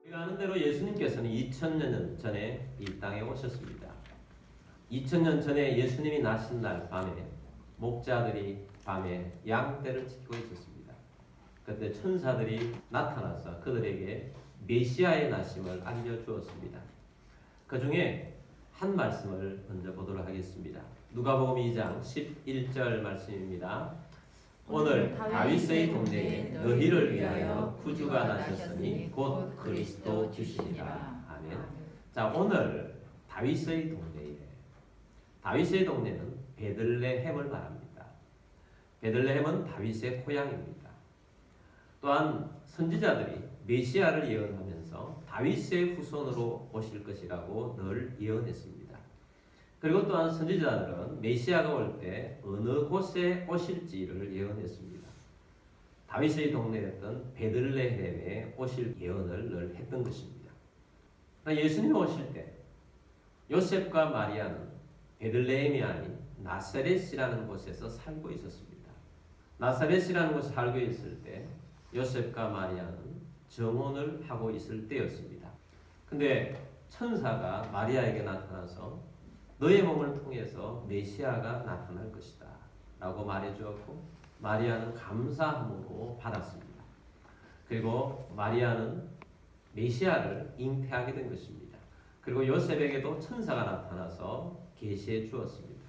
우리가 아는 대로 예수님께서는 2000년 전에 이 땅에 오셨습니다. 2000년 전에 예수님이 나신 날 밤에 목자들이 밤에 양떼를 지키고 있었습니다. 그때 천사들이 나타나서 그들에게 메시아의 나심을 알려주었습니다. 그 중에 한 말씀을 먼저 보도록 하겠습니다. 누가복음 2장 11절 말씀입니다. 오늘 다윗의 동네에 너희를 위하여 구주가 나셨으니 곧 그리스도 주시니라. 아멘. 자, 오늘 다윗의 동네에, 다윗의 동네는 베들레헴을 말합니다. 베들레헴은 다윗의 고향입니다. 또한 선지자들이 메시아를 예언하면서 다윗의 후손으로 오실 것이라고 늘 예언했습니다. 그리고 또한 선지자들은 메시아가 올 때 어느 곳에 오실지를 예언했습니다. 다윗의 동네였던 베들레헴에 오실 예언을 늘 했던 것입니다. 예수님이 오실 때 요셉과 마리아는 베들레헴이 아닌 나사렛이라는 곳에서 살고 있었습니다. 나사렛이라는 곳에 살고 있을 때 요셉과 마리아는 정혼을 하고 있을 때였습니다. 근데 천사가 마리아에게 나타나서 너의 몸을 통해서 메시아가 나타날 것이다 라고 말해주었고, 마리아는 감사함으로 받았습니다. 그리고 마리아는 메시아를 잉태하게 된 것입니다. 그리고 요셉에게도 천사가 나타나서 계시해 주었습니다.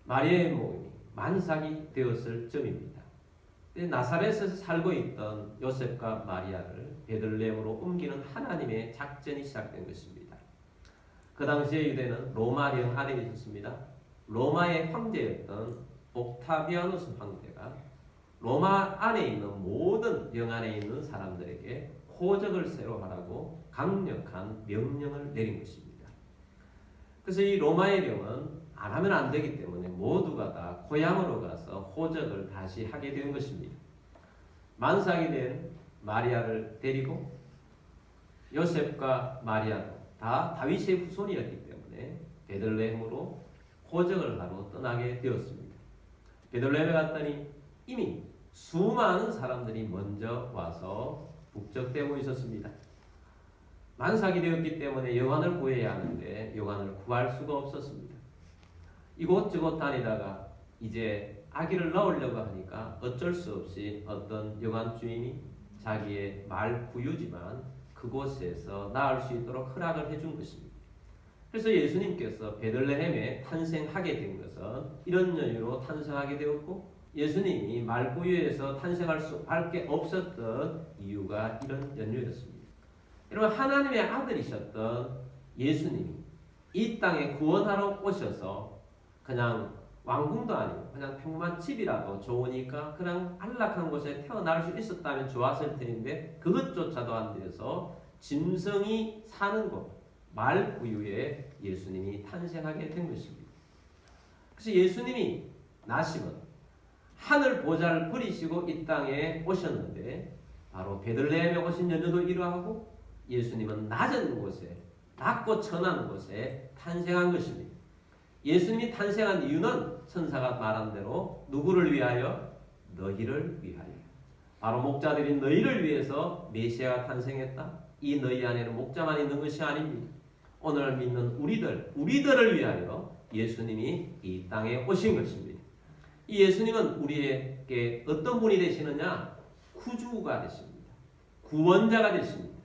마리아의 몸이 만삭이 되었을 점입니다. 나사렛에서 살고 있던 요셉과 마리아를 베들레헴으로 옮기는 하나님의 작전이 시작된 것입니다. 그 당시에 유대는 로마령 아래 있었습니다. 로마의 황제였던 옥타비아누스 황제가 로마 안에 있는 모든 령 안에 있는 사람들에게 호적을 새로 하라고 강력한 명령을 내린 것입니다. 그래서 이 로마의 령은 안 하면 안 되기 때문에 모두가 다 고향으로 가서 호적을 다시 하게 된 것입니다. 만삭이 된 마리아를 데리고 요셉과 마리아도 다 다윗의 후손이었기 때문에 베들레헴으로 호적을 하러 떠나게 되었습니다. 베들레헴에 갔더니 이미 수많은 사람들이 먼저 와서 북적대고 있었습니다. 만삭이 되었기 때문에 여관을 구해야 하는데 여관을 구할 수가 없었습니다. 이곳저곳 다니다가 이제 아기를 낳으려고 하니까 어쩔 수 없이 어떤 여관 주인이 자기의 말 구유지만 그곳에서 낳을 수 있도록 허락을 해준 것입니다. 그래서 예수님께서 베들레헴에 탄생하게 된 것은 이런 연유로 탄생하게 되었고, 예수님이 말구유에서 탄생할 수밖에 없었던 이유가 이런 연유였습니다. 여러분, 하나님의 아들이셨던 예수님이 이 땅에 구원하러 오셔서 그냥 왕궁도 아니고 그냥 평범한 집이라도 좋으니까 그냥 안락한 곳에 태어날 수 있었다면 좋았을 텐데 그것조차도 안 돼서 짐승이 사는 곳 말구유에 예수님이 탄생하게 된 것입니다. 그래서 예수님이 나심은 하늘 보좌를 버리시고 이 땅에 오셨는데 바로 베들레헴에 오신 연유도 이러하고 예수님은 낮은 곳에 낮고 천한 곳에 탄생한 것입니다. 예수님이 탄생한 이유는 천사가 말한 대로 누구를 위하여? 너희를 위하여. 바로 목자들인 너희를 위해서 메시아가 탄생했다. 이 너희 안에는 목자만 있는 것이 아닙니다. 오늘 믿는 우리들을 위하여 예수님이 이 땅에 오신 것입니다. 이 예수님은 우리에게 어떤 분이 되시느냐? 구주가 되십니다. 구원자가 되십니다.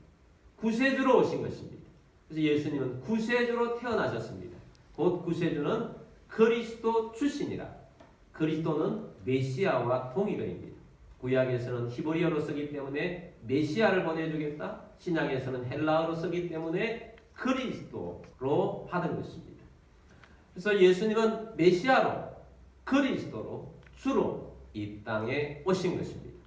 구세주로 오신 것입니다. 그래서 예수님은 구세주로 태어나셨습니다. 곧 구세주는 그리스도 출신이라. 그리스도는 메시아와 동일어입니다. 구약에서는 히브리어로 쓰기 때문에 메시아를 보내주겠다. 신약에서는 헬라어로 쓰기 때문에 그리스도로 받은 것입니다. 그래서 예수님은 메시아로 그리스도로 주로 이 땅에 오신 것입니다.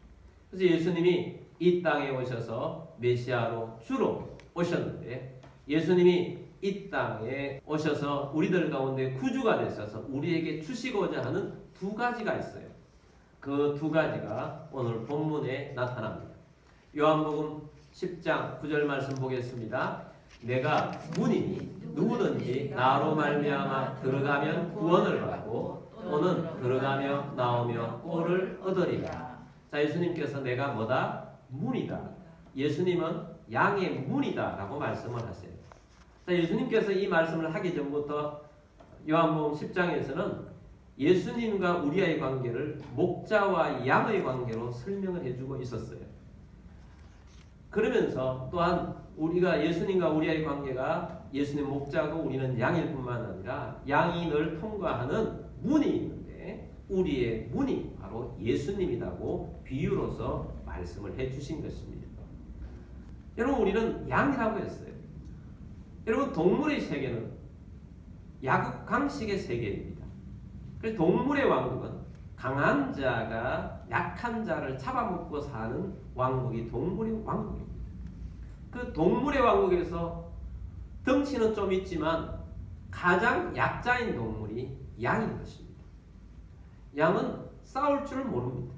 그래서 예수님이 이 땅에 오셔서 메시아로 주로 오셨는데 예수님이 이 땅에 오셔서 우리들 가운데 구주가 되셔서 우리에게 주시고자 하는 두 가지가 있어요. 그 두 가지가 오늘 본문에 나타납니다. 요한복음 10장 9절 말씀 보겠습니다. 내가 문이니 누구든지 나로 말미암아 들어가면 구원을 받고 또는 들어가며 나오며 꼴을 얻으리라. 자, 예수님께서 내가 뭐다? 문이다. 예수님은 양의 문이다라고 말씀을 하세요. 자, 예수님께서 이 말씀을 하기 전부터 요한복음 10장에서는 예수님과 우리의 관계를 목자와 양의 관계로 설명을 해주고 있었어요. 그러면서 또한 우리가 예수님과 우리의 관계가 예수님 목자고 우리는 양일 뿐만 아니라 양이 늘 통과하는 문이 있는데 우리의 문이 바로 예수님이라고 비유로서 말씀을 해주신 것입니다. 여러분, 우리는 양이라고 했어요. 여러분, 동물의 세계는 약육강식의 세계입니다. 그래서 동물의 왕국은 강한 자가 약한 자를 잡아먹고 사는 왕국이 동물의 왕국입니다. 그 동물의 왕국에서 덩치는 좀 있지만 가장 약자인 동물이 양인 것입니다. 양은 싸울 줄 모릅니다.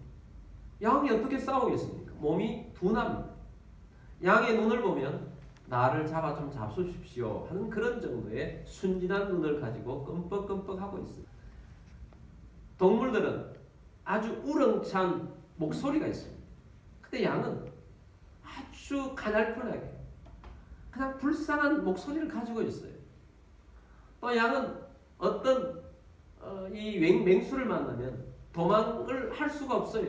양이 어떻게 싸우겠습니까? 몸이 둔합니다. 양의 눈을 보면 나를 잡아 좀 잡수십시오 하는 그런 정도의 순진한 눈을 가지고 끔뻑끔뻑하고 있습니다. 동물들은 아주 우렁찬 목소리가 있습니다. 근데 양은 아주 가냘픈하게 그냥 불쌍한 목소리를 가지고 있어요. 또 양은 어떤 이 맹수를 만나면 도망을 할 수가 없어요.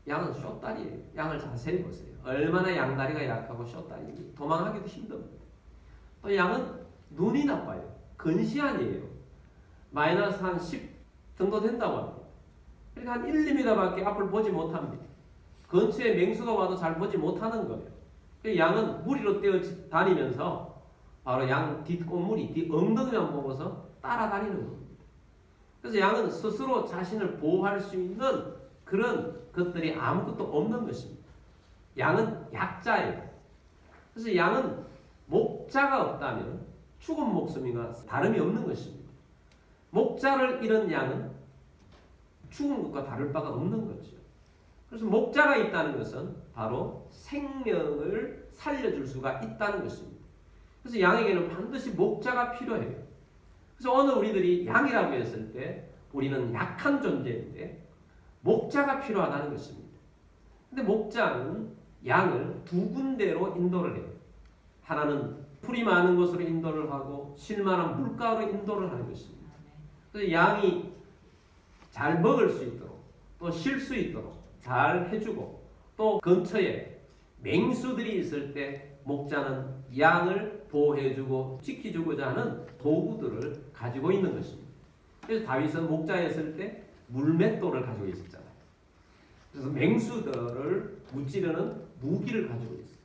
양은 쇼다리예요. 양을 자세히 보세요. 얼마나 양다리가 약하고 쇼다리니 도망하기도 힘듭니다. 또 양은 눈이 나빠요. 근시안이에요. 마이너스 한 10 정도 된다고 합니다. 그러니까 한 1, 2m밖에 앞을 보지 못합니다. 근처에 맹수가 와도 잘 보지 못하는 거예요. 양은 무리로 뛰어 다니면서 바로 양 뒷꽃무리, 뒷 엉덩이만 보고서 따라다니는 겁니다. 그래서 양은 스스로 자신을 보호할 수 있는 그런 것들이 아무것도 없는 것입니다. 양은 약자예요. 그래서 양은 목자가 없다면 죽은 목숨이나 다름이 없는 것입니다. 목자를 잃은 양은 죽은 것과 다를 바가 없는 거죠. 그래서 목자가 있다는 것은 바로 생명을 살려줄 수가 있다는 것입니다. 그래서 양에게는 반드시 목자가 필요해요. 그래서 오늘 우리들이 양이라고 했을 때 우리는 약한 존재인데 목자가 필요하다는 것입니다. 근데 목자는 양을 두 군데로 인도를 해요. 하나는 풀이 많은 곳으로 인도를 하고 쉴 만한 물가로 인도를 하는 것입니다. 그래서 양이 잘 먹을 수 있도록 또 쉴 수 있도록 잘 해주고 또 근처에 맹수들이 있을 때 목자는 양을 보호해주고 지켜주고자 하는 도구들을 가지고 있는 것입니다. 그래서 다윗은 목자였을 때 물맷돌을 가지고 있었잖아요. 그래서 맹수들을 무찌르는 무기를 가지고 있어요.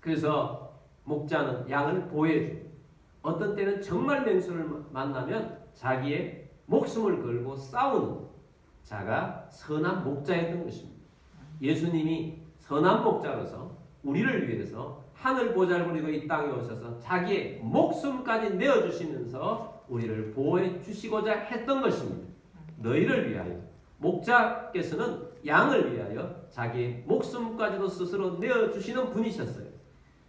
그래서 목자는 양을 보호해주고 어떤 때는 정말 맹수를 만나면 자기의 목숨을 걸고 싸우는 자가 선한 목자였던 것입니다. 예수님이 선한 목자로서 우리를 위해서 하늘 보잘부리고 이 땅에 오셔서 자기의 목숨까지 내어주시면서 우리를 보호해 주시고자 했던 것입니다. 너희를 위하여 목자께서는 양을 위하여 자기의 목숨까지도 스스로 내어주시는 분이셨어요.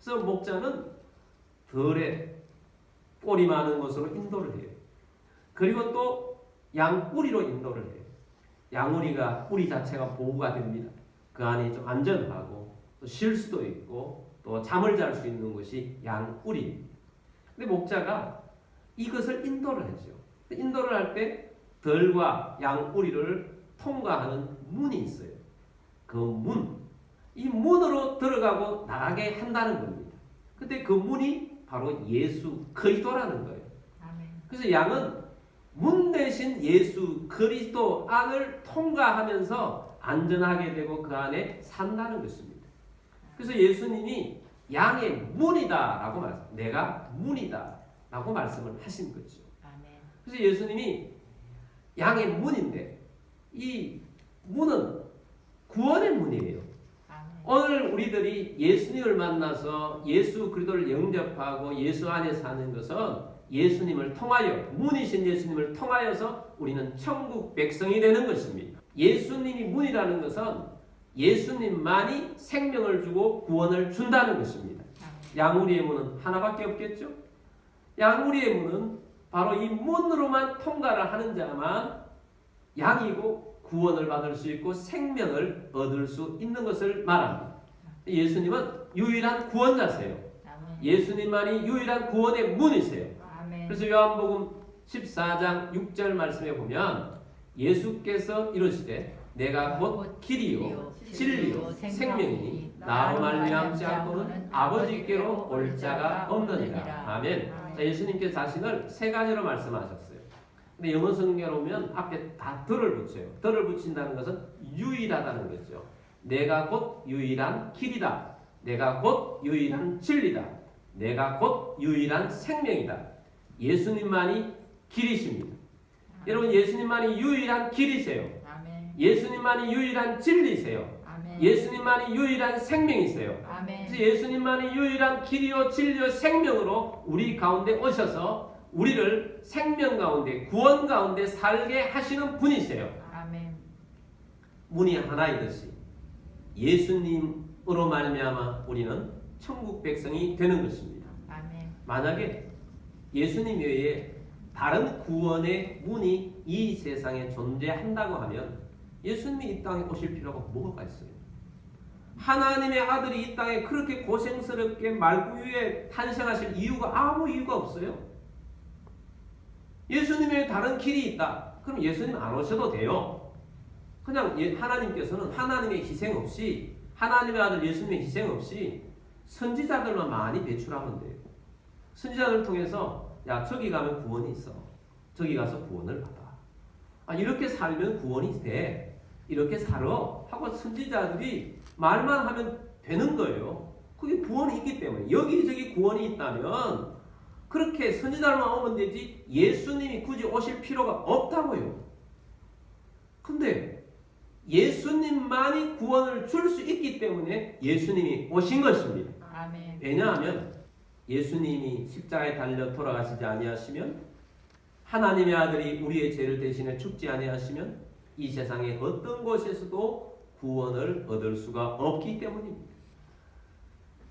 그래서 목자는 덜에 꼴이 많은 곳으로 인도를 해요. 그리고 또 양뿌리로 인도를 해요. 양우리가 뿌리 자체가 보호가 됩니다. 그 안이 좀 안전하고 또 쉴 수도 있고 또 잠을 잘 수 있는 것이 양뿌리입니다. 근데 목자가 이것을 인도를 하죠. 인도를 할 때 덜과 양뿌리를 통과하는 문이 있어요. 그 문, 이 문으로 들어가고 나가게 한다는 겁니다. 근데 그 문이 바로 예수 그리스도라는 거예요. 그래서 양은 문 대신 예수 그리스도 안을 통과하면서 안전하게 되고 그 안에 산다는 것입니다. 그래서 예수님이 양의 문이다라고 말씀, 내가 문이다라고 말씀을 하신 거죠. 그래서 예수님이 양의 문인데 이 문은 구원의 문이에요. 오늘 우리들이 예수님을 만나서 예수 그리스도를 영접하고 예수 안에 사는 것은 예수님을 통하여 문이신 예수님을 통하여서 우리는 천국 백성이 되는 것입니다. 예수님이 문이라는 것은 예수님만이 생명을 주고 구원을 준다는 것입니다. 양우리의 문은 하나밖에 없겠죠? 양우리의 문은 바로 이 문으로만 통과를 하는 자만 양이고 구원을 받을 수 있고 생명을 얻을 수 있는 것을 말합니다. 예수님은 유일한 구원자세요. 예수님만이 유일한 구원의 문이세요. 그래서 요한복음 14장 6절 말씀에 보면 예수께서 이르시되 내가 곧 길이요 진리요 생명이니 나로 말미암지 않고는 아버지께로 올 자가 없느니라. 아멘. 자, 예수님께서 자신을 세 가지로 말씀하셨어요. 근데 영어 성경에 보면 앞에 다 덜을 붙여요. 덜을 붙인다는 것은 유일하다는 거죠. 내가 곧 유일한 길이다. 내가 곧 유일한 진리다. 내가 곧 유일한 생명이다. 예수님만이 길이십니다. 여러분, 예수님만이 유일한 길이세요. 예수님만이 유일한 진리세요. 예수님만이 유일한 생명이세요. 그래서 예수님만이 유일한 길이요 진리요 생명으로 우리 가운데 오셔서 우리를 생명 가운데 구원 가운데 살게 하시는 분이세요. 문이 하나이듯이 예수님으로 말미암아 우리는 천국 백성이 되는 것입니다. 만약에 예수님 외에 다른 구원의 문이 이 세상에 존재한다고 하면 예수님이 이 땅에 오실 필요가 뭐가 있어요? 하나님의 아들이 이 땅에 그렇게 고생스럽게 말구 위에 탄생하실 이유가 아무 이유가 없어요. 예수님의 다른 길이 있다. 그럼 예수님 안 오셔도 돼요. 그냥 하나님께서는 하나님의 희생 없이 하나님의 아들 예수님의 희생 없이 선지자들만 많이 배출하면 돼요. 선지자들을 통해서 야 저기 가면 구원이 있어. 저기 가서 구원을 받아. 이렇게 살면 구원이 돼. 이렇게 살아. 하고 선지자들이 말만 하면 되는 거예요. 그게 구원이 있기 때문에. 여기저기 구원이 있다면 그렇게 선지자들만 오면 되지 예수님이 굳이 오실 필요가 없다고요. 근데 예수님만이 구원을 줄 수 있기 때문에 예수님이 오신 것입니다. 왜냐하면 예수님이 십자가에 달려 돌아가시지 아니하시면 하나님의 아들이 우리의 죄를 대신해 죽지 아니하시면 이 세상의 어떤 곳에서도 구원을 얻을 수가 없기 때문입니다.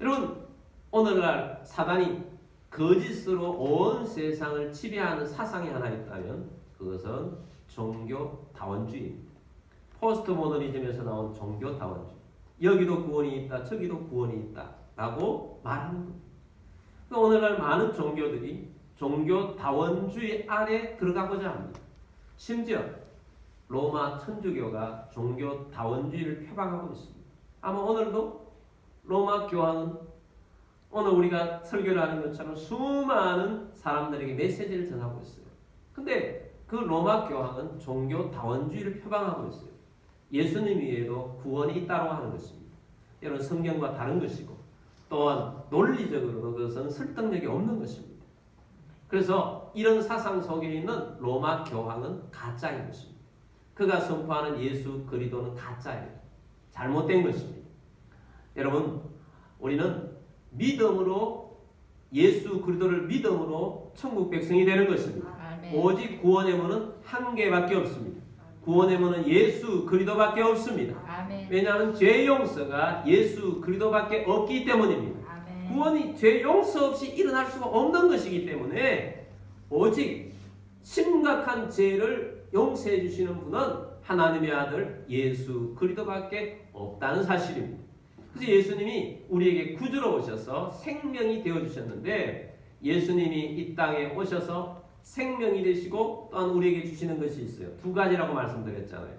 여러분, 오늘날 사단이 거짓으로 온 세상을 지배하는 사상이 하나 있다면 그것은 종교다원주의입니다. 포스트모더니즘에서 나온 종교다원주의. 여기도 구원이 있다, 저기도 구원이 있다 라고 말하는 겁니다. 오늘날 많은 종교들이 종교다원주의 안에 들어가고자 합니다. 심지어 로마 천주교가 종교다원주의를 표방하고 있습니다. 아마 오늘도 로마 교황은 오늘 우리가 설교를 하는 것처럼 수많은 사람들에게 메시지를 전하고 있어요. 근데 그 로마 교황은 종교다원주의를 표방하고 있어요. 예수님 외에도 구원이 있다고 하는 것입니다. 여러분, 성경과 다른 것이고 또한 논리적으로도 그것은 설득력이 없는 것입니다. 그래서 이런 사상 속에 있는 로마 교황은 가짜인 것입니다. 그가 선포하는 예수 그리스도는 가짜예요. 잘못된 것입니다. 여러분, 우리는 믿음으로 예수 그리스도를 믿음으로 천국 백성이 되는 것입니다. 오직 구원의 문은 한 개밖에 없습니다. 구원의 문은 예수 그리스도밖에 없습니다. 왜냐하면 죄 용서가 예수 그리스도밖에 없기 때문입니다. 구원이 죄 용서 없이 일어날 수가 없는 것이기 때문에 오직 심각한 죄를 용서해 주시는 분은 하나님의 아들 예수 그리스도밖에 없다는 사실입니다. 그래서 예수님이 우리에게 구주로 오셔서 생명이 되어 주셨는데 예수님이 이 땅에 오셔서 생명이 되시고 또한 우리에게 주시는 것이 있어요. 두 가지라고 말씀드렸잖아요.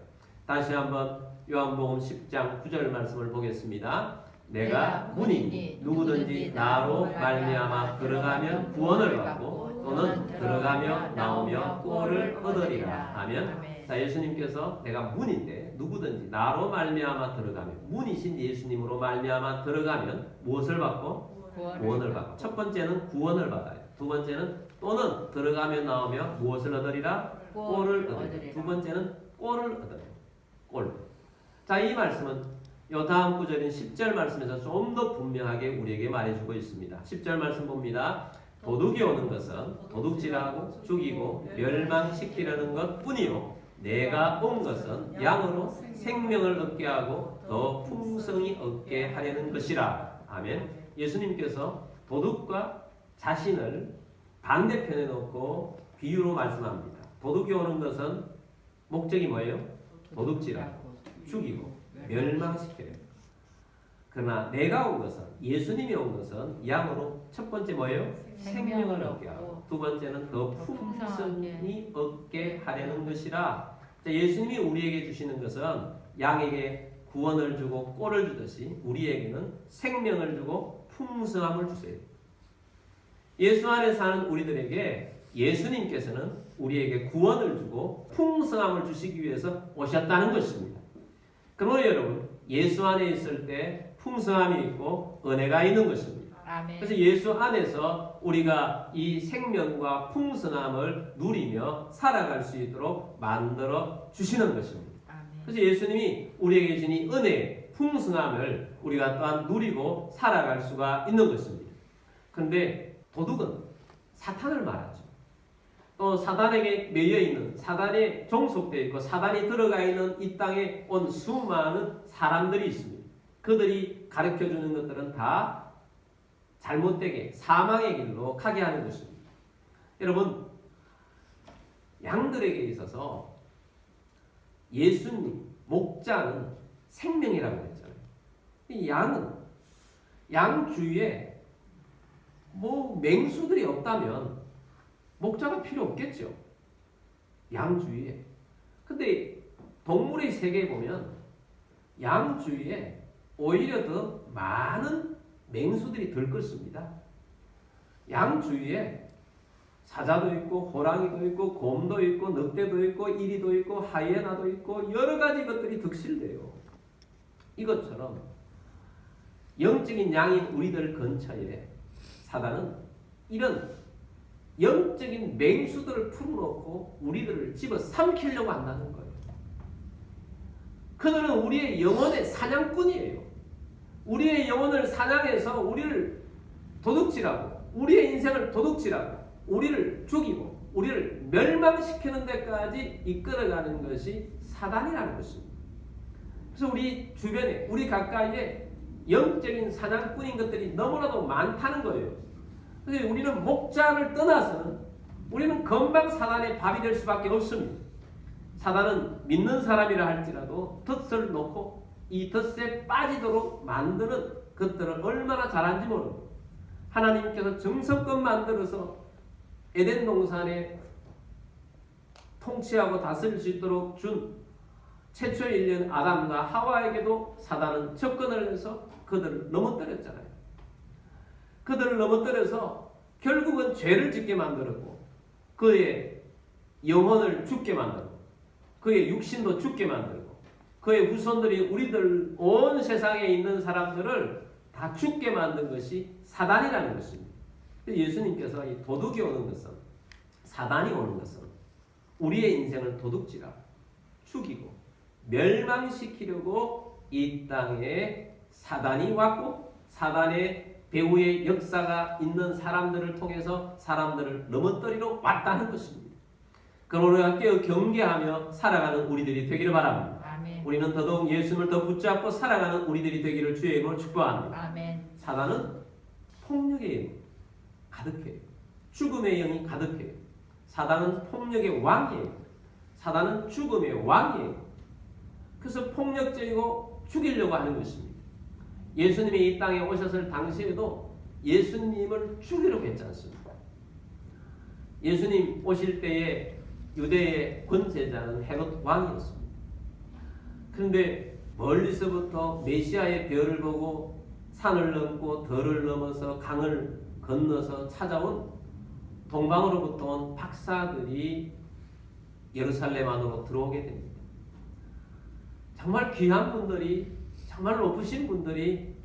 다시 한번 요한복음 10장 9절 말씀을 보겠습니다. 내가 문이니 누구든지 나로 말미암아 들어가면 구원을 받고 또는 들어가며 나오며 꼴을 얻으리라 하면, 자, 예수님께서 내가 문인데 누구든지 나로 말미암아 들어가면, 문이신 예수님으로 말미암아 들어가면 무엇을 받고? 구원을 받고. 첫 번째는 구원을 받아요. 두 번째는 또는 들어가며 나오며 무엇을 얻으리라? 꼴을 얻으리라. 두 번째는 꼴을 얻으리라. 꼴. 자, 이 말씀은 요 다음 구절인 10절 말씀에서 좀 더 분명하게 우리에게 말해주고 있습니다. 10절 말씀 봅니다. 도둑이 오는 것은 도둑질하고 죽이고 멸망시키려는 것 뿐이요 내가 온 것은 양으로 생명을 얻게 하고 더 풍성히 얻게 하려는 것이라. 아멘. 예수님께서 도둑과 자신을 반대편에 놓고 비유로 말씀합니다. 도둑이 오는 것은 목적이 뭐예요? 도둑질하고 죽이고 멸망시키려. 그러나 내가 온 것은, 예수님이 온 것은 양으로 첫 번째 뭐예요? 생명을 얻게 하고, 두 번째는 더 풍성히 얻게 하려는 것이라. 자, 예수님이 우리에게 주시는 것은 양에게 구원을 주고 꼴을 주듯이 우리에게는 생명을 주고 풍성함을 주세요. 예수 안에 사는 우리들에게 예수님께서는 우리에게 구원을 주고 풍성함을 주시기 위해서 오셨다는 것입니다. 그러므로 여러분, 예수 안에 있을 때 풍성함이 있고 은혜가 있는 것입니다. 아멘. 그래서 예수 안에서 우리가 이 생명과 풍성함을 누리며 살아갈 수 있도록 만들어 주시는 것입니다. 아멘. 그래서 예수님이 우리에게 주신 이 은혜의 풍성함을 우리가 또한 누리고 살아갈 수가 있는 것입니다. 그런데 도둑은 사탄을 말하죠. 또 사단에게 매여 있는, 사단에 종속되어 있고 사단이 들어가 있는 이 땅에 온 수많은 사람들이 있습니다. 그들이 가르쳐주는 것들은 다 잘못되게 사망의 길로 가게 하는 것입니다. 여러분, 양들에게 있어서 예수님, 목자는 생명이라고 했잖아요. 이 양은, 양 주위에 뭐 맹수들이 없다면 목자가 필요 없겠죠. 양 주위에. 근데 동물의 세계에 보면 양 주위에 오히려 더 많은 맹수들이 들끓습니다. 양 주위에 사자도 있고 호랑이도 있고 곰도 있고 늑대도 있고 이리도 있고 하이에나도 있고 여러 가지 것들이 득실돼요. 이것처럼 영적인 양인 우리들 근처에 사단은 이런 영적인 맹수들을 풀어놓고 우리들을 집어 삼키려고 한다는 거예요. 그들은 우리의 영혼의 사냥꾼이에요. 우리의 영혼을 사냥해서 우리를 도둑질하고 우리의 인생을 도둑질하고 우리를 죽이고 우리를 멸망시키는 데까지 이끌어가는 것이 사단이라는 것입니다. 그래서 우리 주변에 우리 가까이에 영적인 사냥꾼인 것들이 너무나도 많다는 거예요. 그래서 우리는 목자를 떠나서는 우리는 금방 사단의 밥이 될 수밖에 없습니다. 사단은 믿는 사람이라 할지라도 덫을 놓고 이 덫에 빠지도록 만드는 것들을 얼마나 잘한지 모릅니다. 하나님께서 정성껏 만들어서 에덴 동산에 통치하고 다스릴 수 있도록 준 최초의 인연 아담과 하와에게도 사단은 접근을 해서 그들을 넘어뜨렸잖아요. 그들을 넘어뜨려서 결국은 죄를 짓게 만들었고 그의 영혼을 죽게 만들고 그의 육신도 죽게 만들고 그의 후손들이 우리들 온 세상에 있는 사람들을 다 죽게 만든 것이 사단이라는 것입니다. 예수님께서 이 도둑이 오는 것은, 사단이 오는 것은 우리의 인생을 도둑질하고 죽이고 멸망시키려고 이 땅에 사단이 왔고 사단의 배후의 역사가 있는 사람들을 통해서 사람들을 넘어뜨리러 왔다는 것입니다. 그러므로 함께 경계하며 살아가는 우리들이 되기를 바랍니다. 아멘. 우리는 더더욱 예수님을 더 붙잡고 살아가는 우리들이 되기를 주의 이름으로 축복합니다. 아멘. 사단은 폭력의 영 가득해요. 죽음의 영이 가득해요. 사단은 폭력의 왕이에요. 사단은 죽음의 왕이에요. 그래서 폭력적이고 죽이려고 하는 것입니다. 예수님이 이 땅에 오셨을 당시에도 예수님을 죽이려고 했지 않습니까? 예수님 오실 때에 유대의 권세자는 헤롯 왕이었습니다. 그런데 멀리서부터 메시아의 별을 보고 산을 넘고 들을 넘어서 강을 건너서 찾아온 동방으로부터 온 박사들이 예루살렘 안으로 들어오게 됩니다. 정말 귀한 분들이, 정말 높으신 분들이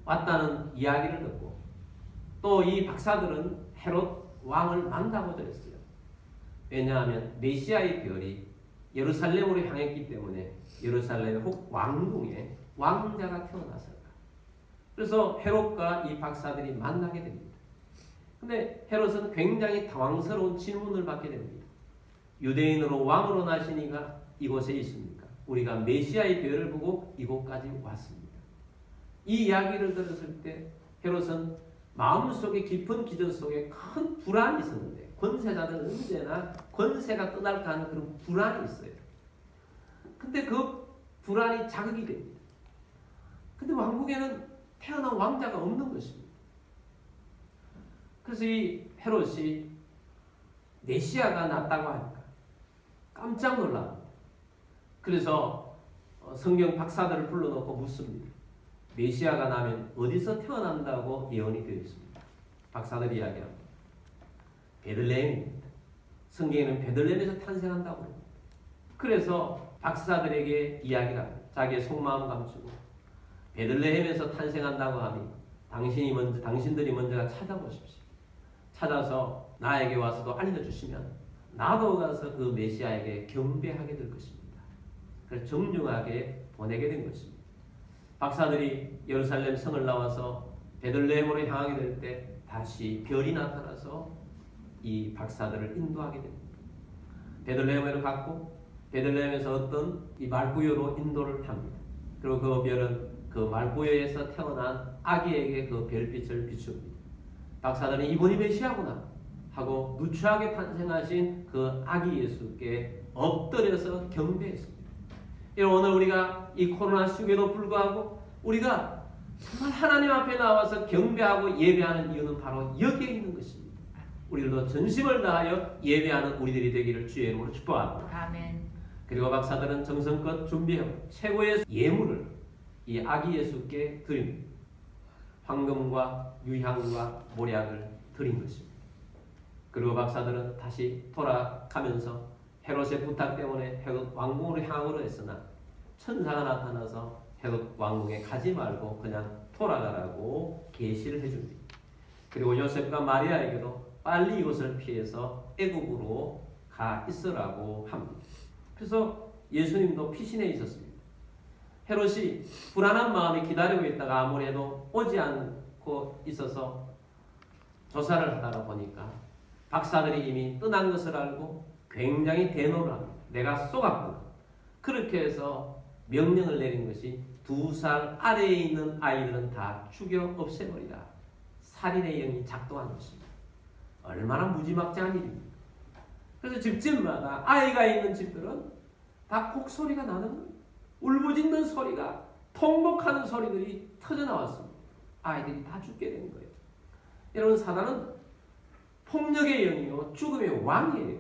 왔다는 이야기를 듣고 또 이 박사들은 헤롯 왕을 만나고자 했어요. 왜냐하면 메시아의 별이 예루살렘으로 향했기 때문에 예루살렘의 혹 왕궁에 왕자가 태어났을까. 그래서 헤롯과 이 박사들이 만나게 됩니다. 근데 헤롯은 굉장히 당황스러운 질문을 받게 됩니다. 유대인으로 왕으로 나시니가 이곳에 있습니까? 우리가 메시아의 별을 보고 이곳까지 왔습니다. 이 이야기를 들었을 때 헤롯은 마음속에 깊은 기저 속에 큰 불안이 있었는데 권세자들은 언제나 권세가 떠날까 하는 그런 불안이 있어요. 근데 그 불안이 자극이 됩니다. 근데 왕궁에는 태어난 왕자가 없는 것입니다. 그래서 이 헤롯이 메시아가 났다고 하니까 깜짝 놀랍니다. 그래서 성경 박사들을 불러놓고 묻습니다. 메시아가 나면 어디서 태어난다고 예언이 되어 있습니다. 박사들이 이야기합니다. 베들레헴입니다. 성경에는 베들레헴에서 탄생한다고 합니다. 그래서 박사들에게 이야기를 합니다. 자기의 속마음 감추고 베들레헴에서 탄생한다고 하니 당신들이 먼저 찾아보십시오. 찾아서 나에게 와서도 알려주시면 나도 가서 그 메시아에게 경배하게 될 것입니다. 그래서 정중하게 보내게 된 것입니다. 박사들이 예루살렘 성을 나와서 베들레헴으로 향하게 될 때 다시 별이 나타나서 이 박사들을 인도하게 됩니다. 베들레헴으로 갔고 베들레헴에서 어떤 이 말구유로 인도를 합니다. 그리고 그 별은 그 말구유에서 태어난 아기에게 그 별빛을 비춥니다. 박사들은 이분이 메시아구나 하고 누추하게 탄생하신 그 아기 예수께 엎드려서 경배했습니다. 오늘 우리가 이 코로나 시국에도 불구하고 우리가 정말 하나님 앞에 나와서 경배하고 예배하는 이유는 바로 여기에 있는 것입니다. 우리들도 전심을 다하여 예배하는 우리들이 되기를 주의 이름으로 축복합니다. 아멘. 그리고 박사들은 정성껏 준비하고 최고의 예물을 이 아기 예수께 드립니다. 황금과 유향과 모략을 드린 것입니다. 그리고 박사들은 다시 돌아가면서 헤롯의 부탁 때문에 헤롯 왕궁으로 향으로 했으나 천사가 나타나서 헤롯 왕궁에 가지 말고 그냥 돌아가라고 계시를 해줍니다. 그리고 요셉과 마리아에게도 빨리 이곳을 피해서 애국으로 가 있으라고 합니다. 그래서 예수님도 피신해 있었습니다. 헤롯이 불안한 마음이 기다리고 있다가 아무래도 오지 않고 있어서 조사를 하다가 보니까 박사들이 이미 떠난 것을 알고 굉장히 대노를 합니다. 내가 쏘갔구나. 그렇게 해서 명령을 내린 것이 2살 아래에 있는 아이들은 다 죽여 없애버리라. 살인의 영이 작동한 것입니다. 얼마나 무지막지한 일입니까? 그래서 집집마다 아이가 있는 집들은 다 곡소리가 나는 거예요. 울부짖는 소리가 통곡하는 소리들이 터져나왔습니다. 아이들이 다 죽게 된 거예요. 여러분, 사단은 폭력의 영이요 죽음의 왕이에요.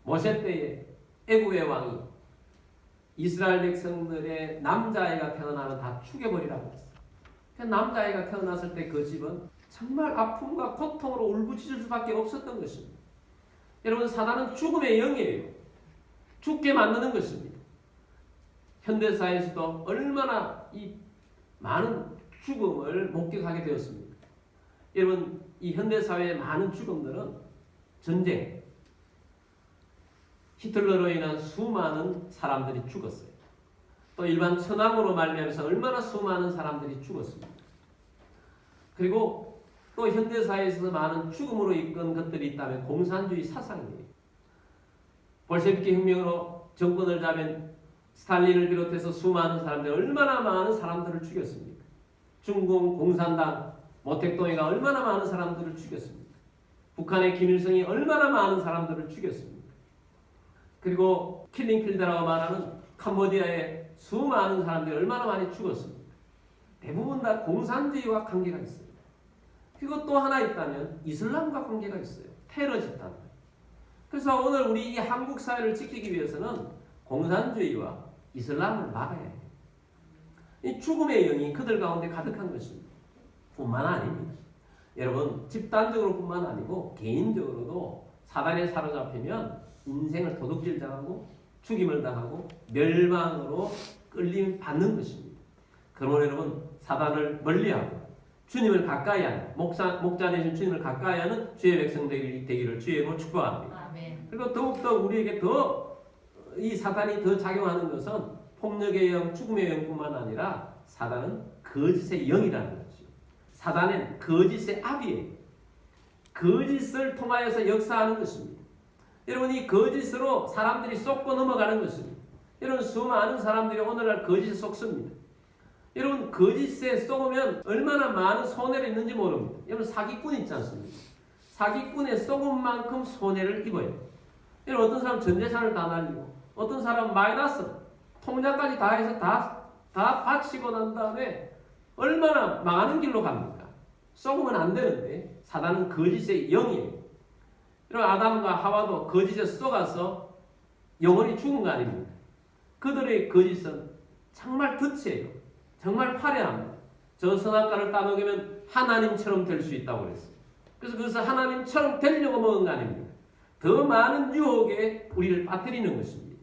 모세 때에 애국의 왕이 이스라엘 백성들의 남자아이가 태어나면 다 죽여버리라고 했어요. 남자아이가 태어났을 때 그 집은 정말 아픔과 고통으로 울부짖을 수밖에 없었던 것입니다. 여러분, 사단은 죽음의 영이에요. 죽게 만드는 것입니다. 현대사에서도 얼마나 이 많은 죽음을 목격하게 되었습니다. 여러분, 이 현대사회의 많은 죽음들은 전쟁, 히틀러로 인한 수많은 사람들이 죽었어요. 또 일반 천황으로 말미암아서 얼마나 수많은 사람들이 죽었습니다. 그리고 또 현대사회에서 많은 죽음으로 이끈 것들이 있다면 공산주의 사상이에요. 볼셰비키 혁명으로 정권을 잡은 스탈린을 비롯해서 수많은 사람들, 얼마나 많은 사람들을 죽였습니까? 중공 공산당 모택동이가 얼마나 많은 사람들을 죽였습니까? 북한의 김일성이 얼마나 많은 사람들을 죽였습니까? 그리고 킬링필드라고 말하는 캄보디아의 수많은 사람들이 얼마나 많이 죽었습니까? 대부분 다 공산주의와 관계가 있습니다. 그리고 또 하나 있다면 이슬람과 관계가 있어요. 테러 집단. 그래서 오늘 우리 이 한국 사회를 지키기 위해서는 공산주의와 이슬람을 막아야 해요. 이 죽음의 영이 그들 가운데 가득한 것입니다. 뿐만 아닙니다. 여러분, 집단적으로 뿐만 아니고 개인적으로도 사단에 사로잡히면 인생을 도둑질 당하고 죽임을 당하고 멸망으로 끌림 받는 것입니다. 그러므로 여러분, 사단을 멀리하고 주님을 가까이 하는 목자 되신 주님을 가까이 하는 주의 백성 되기를 주의 이름으로 축복합니다. 아멘. 그리고 더욱더 우리에게 더 이 사단이 더 작용하는 것은 폭력의 영, 죽음의 영뿐만 아니라 사단은 거짓의 영이라는 거죠. 사단은 거짓의 압이에요. 거짓을 통하여서 역사하는 것입니다. 여러분, 이 거짓으로 사람들이 쏙고 넘어가는 것입니다. 여러분, 수많은 사람들이 오늘날 거짓에 속습니다. 여러분, 거짓에 쏘면 얼마나 많은 손해를 입는지 모릅니다. 여러분, 사기꾼 있지 않습니까? 사기꾼에 쏘은 만큼 손해를 입어요. 여러분, 어떤 사람 전 재산을 다 날리고 어떤 사람 마이너스 통장까지 다 해서 다 바치고 난 다음에 얼마나 망하는 길로 갑니까? 썩으면 안 되는데 사단은 거짓의 영이에요. 여러분 아담과 하와도 거짓에 썩어서 영원히 죽은 거 아닙니까? 그들의 거짓은 정말 덫이에요. 정말 화려합니다. 저 선악과를 따먹으면 하나님처럼 될 수 있다고 그랬어요. 그래서 그것을 하나님처럼 되려고 먹은 거 아닙니까? 더 많은 유혹에 우리를 빠뜨리는 것입니다.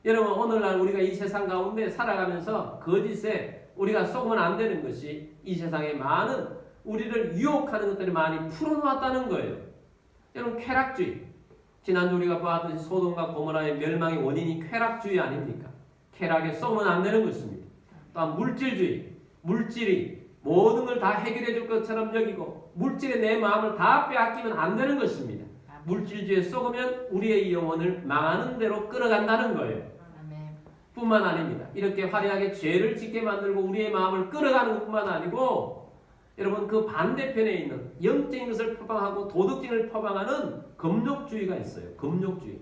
여러분 오늘날 우리가 이 세상 가운데 살아가면서 거짓에 우리가 속으면 안 되는 것이 이 세상에 많은 우리를 유혹하는 것들이 많이 풀어놓았다는 거예요. 여러분 쾌락주의, 지난주 우리가 보았듯이 소돔과 고모라의 멸망의 원인이 쾌락주의 아닙니까? 쾌락에 속으면 안 되는 것입니다. 또한 물질주의, 물질이 모든 걸 다 해결해 줄 것처럼 여기고 물질에 내 마음을 다 빼앗기면 안 되는 것입니다. 물질주의에 속으면 우리의 영혼을 망하는 대로 끌어간다는 거예요. 뿐만 아닙니다. 이렇게 화려하게 죄를 짓게 만들고 우리의 마음을 끌어가는 것뿐만 아니고 여러분 그 반대편에 있는 영적인 것을 표방하고 도덕적인 표방하는 금욕주의가 있어요. 금욕주의.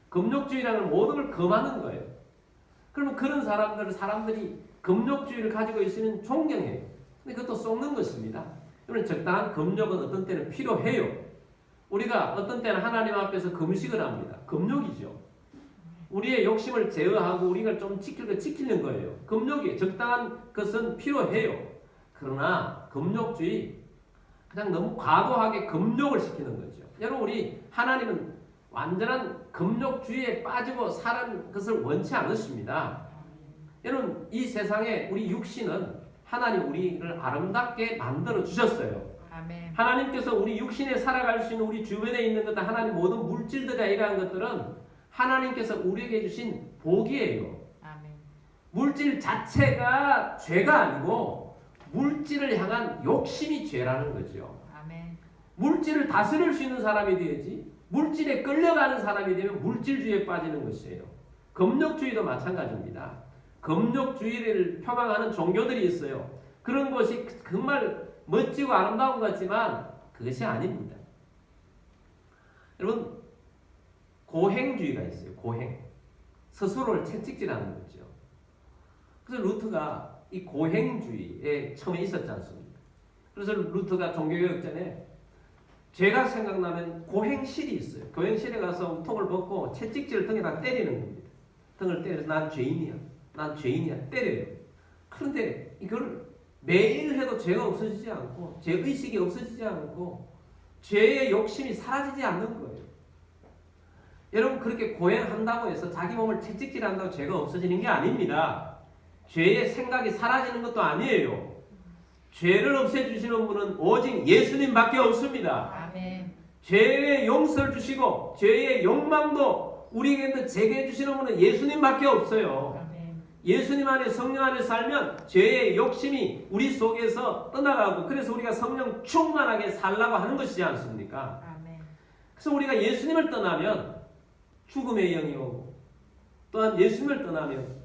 금욕주의라는 모든 걸 금하는 거예요. 그러면 그런 사람들이 금욕주의를 가지고 있으면 존경해요. 근데 그것도 속는 것입니다. 그러면 적당한 금욕은 어떤 때는 필요해요. 우리가 어떤 때는 하나님 앞에서 금식을 합니다. 금욕이죠. 우리의 욕심을 제어하고 우리가 좀 지키는 거예요. 금욕이 적당한 것은 필요해요. 그러나 금욕주의 그냥 너무 과도하게 금욕을 시키는 거죠. 여러분 우리 하나님은 완전한 금욕주의에 빠지고 사는 것을 원치 않으십니다. 여러분 이 세상에 우리 육신은 하나님 우리를 아름답게 만들어 주셨어요. 아멘. 하나님께서 우리 육신에 살아갈 수 있는 우리 주변에 있는 것들 하나님 모든 물질들과 이러한 것들은 하나님께서 우리에게 주신 복이에요. 아멘. 물질 자체가 죄가 아니고 물질을 향한 욕심이 죄라는 거죠. 아멘. 물질을 다스릴 수 있는 사람이 되야지 물질에 끌려가는 사람이 되면 물질주의에 빠지는 것이에요. 금욕주의도 마찬가지입니다. 금욕주의를 표방하는 종교들이 있어요. 그런 것이 정말 멋지고 아름다운 것 같지만 그것이 아닙니다. 여러분 고행주의가 있어요. 고행. 스스로를 채찍질하는 거죠. 그래서 루터가 이 고행주의에 처음에 있었지 않습니까? 그래서 루터가 종교개혁 전에 죄가 생각나면 고행실이 있어요. 고행실에 가서 통을 벗고 채찍질을 등에다 때리는 겁니다. 등을 때려서 난 죄인이야. 난 죄인이야. 때려요. 그런데 이걸 매일 해도 죄가 없어지지 않고 죄의식이 없어지지 않고 죄의 욕심이 사라지지 않는 거예요. 여러분 그렇게 고행한다고 해서 자기 몸을 채찍질한다고 죄가 없어지는 게 아닙니다. 죄의 생각이 사라지는 것도 아니에요. 죄를 없애주시는 분은 오직 예수님밖에 없습니다. 아멘. 죄의 용서를 주시고 죄의 욕망도 우리에게 제게 해주시는 분은 예수님밖에 없어요. 아멘. 예수님 안에 성령 안에 살면 죄의 욕심이 우리 속에서 떠나가고 그래서 우리가 성령 충만하게 살라고 하는 것이지 않습니까? 아멘. 그래서 우리가 예수님을 떠나면 죽음의 영이 오고 또한 예수님을 떠나면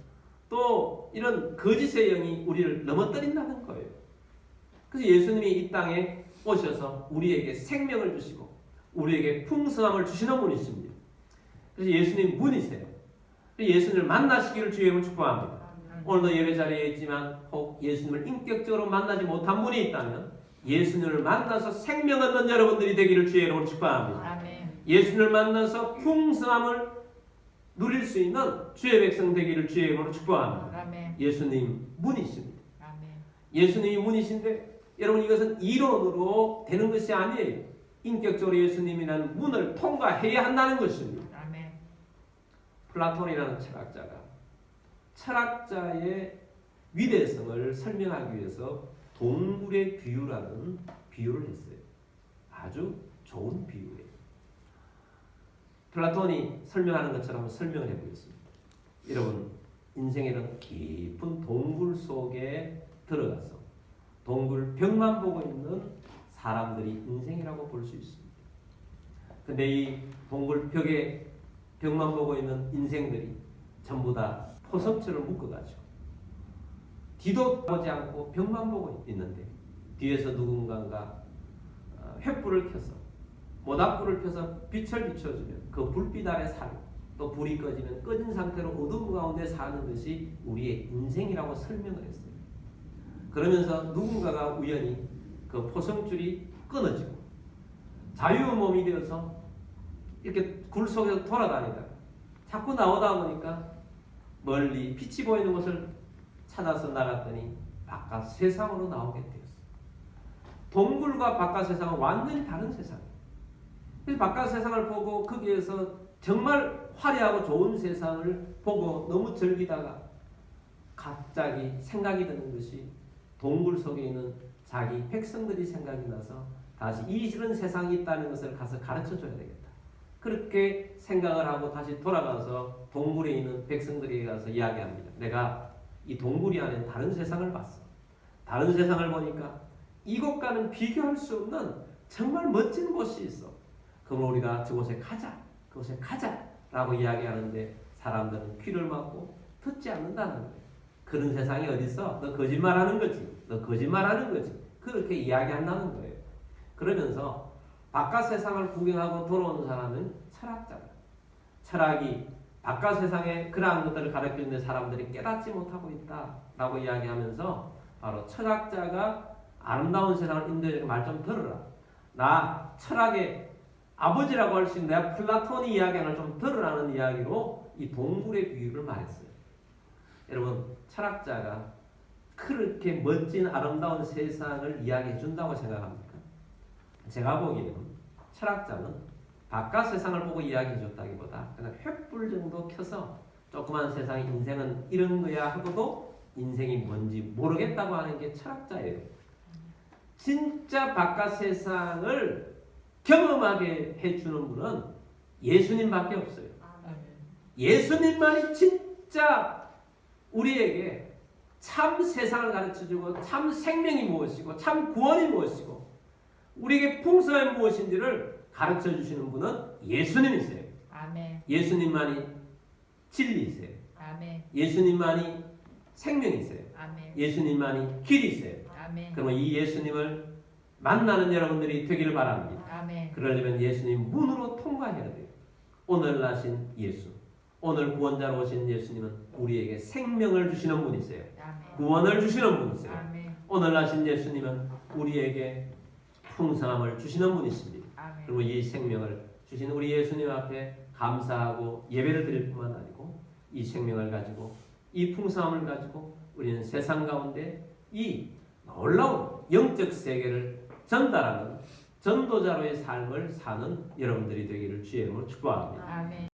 또 이런 거짓의 영이 우리를 넘어뜨린다는 거예요. 그래서 예수님이 이 땅에 오셔서 우리에게 생명을 주시고 우리에게 풍성함을 주시는 분이십니다. 그래서 예수님 문이세요. 예수님을 만나시기를 주의 이름으로 축복합니다. 오늘도 예배 자리에 있지만 혹 예수님을 인격적으로 만나지 못한 분이 있다면 예수님을 만나서 생명 얻는 여러분들이 되기를 주의 이름으로 축복합니다. 아멘. 예수님을 만나서 풍성함을 누릴 수 있는 주의 백성 되기를 주의 이름으로 축복합니다. 아멘. 예수님 문이십니다. 아멘. 예수님이 문이신데 여러분 이것은 이론으로 되는 것이 아니에요. 인격적으로 예수님이라는 문을 통과해야 한다는 것입니다. 아멘. 플라톤이라는 철학자의 위대성을 설명하기 위해서 동굴의 비유라는 비유를 했어요. 아주 좋은 비유예요. 플라톤이 설명하는 것처럼 한번 설명을 해보겠습니다. 여러분 인생에는 깊은 동굴 속에 들어가서 동굴 벽만 보고 있는 사람들이 인생이라고 볼 수 있습니다. 근데 이 동굴 벽만 보고 있는 인생들이 전부 다 포석처럼 묶어가지고 뒤도 보지 않고 벽만 보고 있는데 뒤에서 누군가가 횃불을 켜서 모닥불을 켜서 빛을 비춰주면 그 불빛 아래 살고 또 불이 꺼지면 꺼진 상태로 어두움 가운데 사는 것이 우리의 인생이라고 설명을 했어요. 그러면서 누군가가 우연히 그 포성줄이 끊어지고 자유의 몸이 되어서 이렇게 굴 속에서 돌아다니다가 자꾸 나오다 보니까 멀리 빛이 보이는 곳을 찾아서 나갔더니 바깥 세상으로 나오게 되었어요. 동굴과 바깥 세상은 완전히 다른 세상이에요. 그래서 바깥 세상을 보고 거기에서 정말 화려하고 좋은 세상을 보고 너무 즐기다가 갑자기 생각이 드는 것이 동굴 속에 있는 자기 백성들이 생각이 나서 다시 이런 세상이 있다는 것을 가서 가르쳐 줘야 되겠다. 그렇게 생각을 하고 다시 돌아가서 동굴에 있는 백성들에게 가서 이야기합니다. 내가 이 동굴이 안에 다른 세상을 봤어. 다른 세상을 보니까 이곳과는 비교할 수 없는 정말 멋진 곳이 있어. 그럼 우리가 저곳에 가자. 그곳에 가자. 라고 이야기하는데 사람들은 귀를 막고 듣지 않는다는 거예요. 그런 세상이 어디 있어? 너 거짓말하는 거지. 너 거짓말하는 거지. 그렇게 이야기한다는 거예요. 그러면서 바깥 세상을 구경하고 돌아오는 사람은 철학자다. 철학이 바깥 세상에 그러한 것들을 가르치는데 사람들이 깨닫지 못하고 있다라고 이야기하면서 바로 철학자가 아름다운 세상을 인도해서 말 좀 들어라. 나 철학의 아버지라고 할 수 있는 내가 플라톤이 이야기하는 좀 들으라는 이야기로 이 동굴의 비유를 말했어요. 여러분 철학자가 그렇게 멋진 아름다운 세상을 이야기해 준다고 생각합니까? 제가 보기에는 철학자는 바깥 세상을 보고 이야기해 줬다기보다 그냥 횃불 정도 켜서 조그만 세상 인생은 이런 거야 하고도 인생이 뭔지 모르겠다고 하는 게 철학자예요. 진짜 바깥 세상을 경험하게 해주는 분은 예수님밖에 없어요. 예수님만이 진짜 우리에게 참 세상을 가르쳐주고 참 생명이 무엇이고 참 구원이 무엇이고 우리에게 풍성이 무엇인지를 가르쳐주시는 분은 예수님이세요. 아멘. 예수님만이 진리이세요. 아멘. 예수님만이 생명이세요. 아멘. 예수님만이 길이세요. 아멘. 그러면 이 예수님을 만나는 여러분들이 되기를 바랍니다. 아멘. 그러려면 예수님 문으로 통과해야 돼요. 오늘 나신 예수, 오늘 구원자로 오신 예수님은 우리에게 생명을 주시는 분이세요. 아멘. 구원을 주시는 분이세요. 아멘. 오늘 나신 예수님은 우리에게 풍성함을 주시는 분이십니다. 아멘. 그리고 이 생명을 주신 우리 예수님 앞에 감사하고 예배를 드릴 뿐만 아니고 이 생명을 가지고 이 풍성함을 가지고 우리는 세상 가운데 이 놀라운 영적 세계를 전달하는 전도자로의 삶을 사는 여러분들이 되기를 주의 이름으로 축복합니다. 아멘.